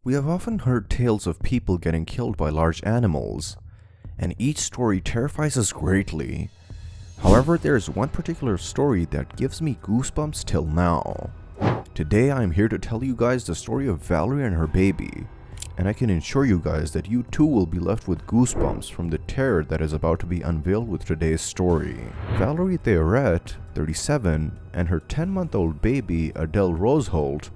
We have often heard tales of people getting killed by large animals, and each story terrifies us greatly. However, there is one particular story that gives me goosebumps till now. Today I am here to tell you guys the story of Valerie and her baby, and I can assure you guys that you too will be left with goosebumps from the terror that is about to be unveiled with today's story. Valerie Theoret, 37, and her 10-month-old baby Adele Roseholt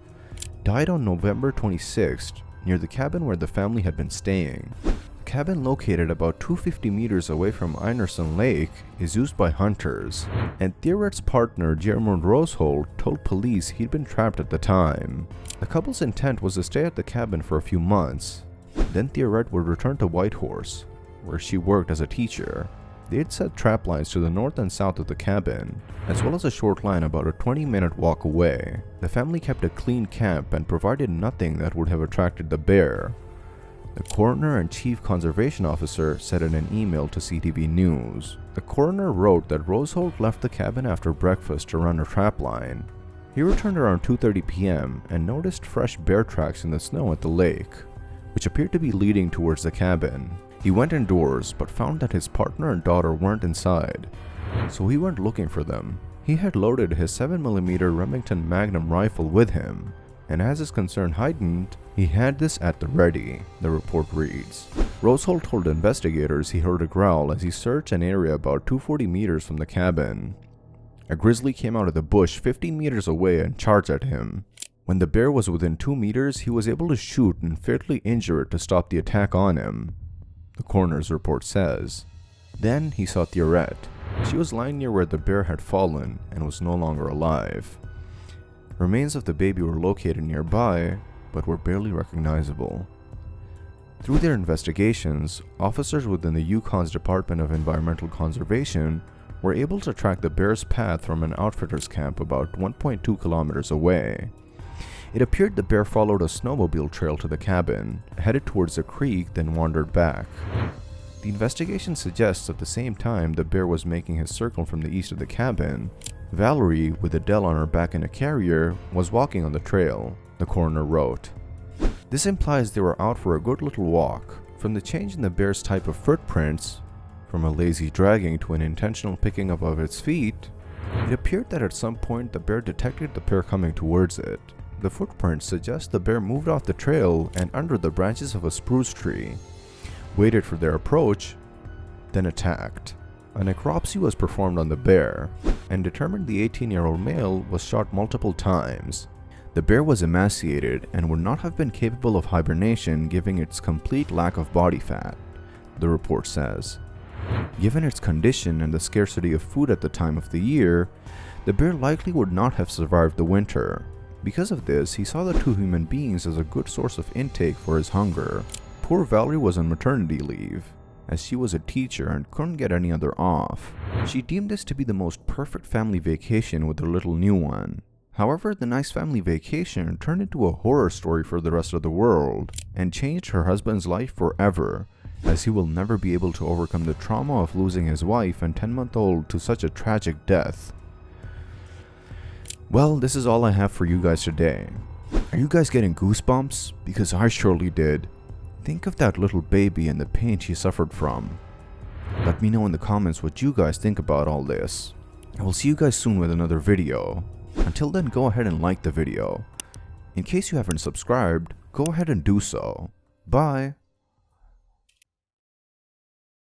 died on November 26th near the cabin where the family had been staying. The cabin, located about 250 meters away from Einerson Lake, is used by hunters, and Theoret's partner Jeremy Roseholt told police he'd been trapped at the time. The couple's intent was to stay at the cabin for a few months, then Theoret would return to Whitehorse, where she worked as a teacher. They had set trap lines to the north and south of the cabin, as well as a short line about a 20-minute walk away. The family kept a clean camp and provided nothing that would have attracted the bear, the coroner and chief conservation officer said in an email to CTV News. The coroner wrote that Roseholt left the cabin after breakfast to run a trap line. He returned around 2:30 p.m. and noticed fresh bear tracks in the snow at the lake, which appeared to be leading towards the cabin. He went indoors but found that his partner and daughter weren't inside, so he went looking for them. He had loaded his 7mm Remington Magnum rifle with him, and as his concern heightened, he had this at the ready, the report reads. Roseholt told investigators he heard a growl as he searched an area about 240 meters from the cabin. A grizzly came out of the bush 15 meters away and charged at him. When the bear was within 2 meters, he was able to shoot and fatally injure it to stop the attack on him, the coroner's report says. Then he saw Theoret. She was lying near where the bear had fallen and was no longer alive. Remains of the baby were located nearby, but were barely recognizable. Through their investigations, officers within the Yukon's Department of Environmental Conservation were able to track the bear's path from an outfitter's camp about 1.2 kilometers away. It appeared the bear followed a snowmobile trail to the cabin, headed towards a creek, then wandered back. The investigation suggests at the same time the bear was making his circle from the east of the cabin, Valerie, with Adele on her back in a carrier, was walking on the trail, the coroner wrote. This implies they were out for a good little walk. From the change in the bear's type of footprints, from a lazy dragging to an intentional picking up of its feet, it appeared that at some point the bear detected the pair coming towards it. The footprints suggest the bear moved off the trail and under the branches of a spruce tree, waited for their approach, then attacked. A necropsy was performed on the bear and determined the 18-year-old male was shot multiple times. The bear was emaciated and would not have been capable of hibernation given its complete lack of body fat, the report says. Given its condition and the scarcity of food at the time of the year, the bear likely would not have survived the winter. Because of this, he saw the two human beings as a good source of intake for his hunger. Poor Valerie was on maternity leave, as she was a teacher and couldn't get any other off. She deemed this to be the most perfect family vacation with her little new one. However, the nice family vacation turned into a horror story for the rest of the world, and changed her husband's life forever, as he will never be able to overcome the trauma of losing his wife and 10-month-old to such a tragic death. Well, this is all I have for you guys today. Are you guys getting goosebumps? Because I surely did. Think of that little baby and the pain she suffered from. Let me know in the comments what you guys think about all this. I will see you guys soon with another video. Until then, go ahead and like the video. In case you haven't subscribed, go ahead and do so. Bye.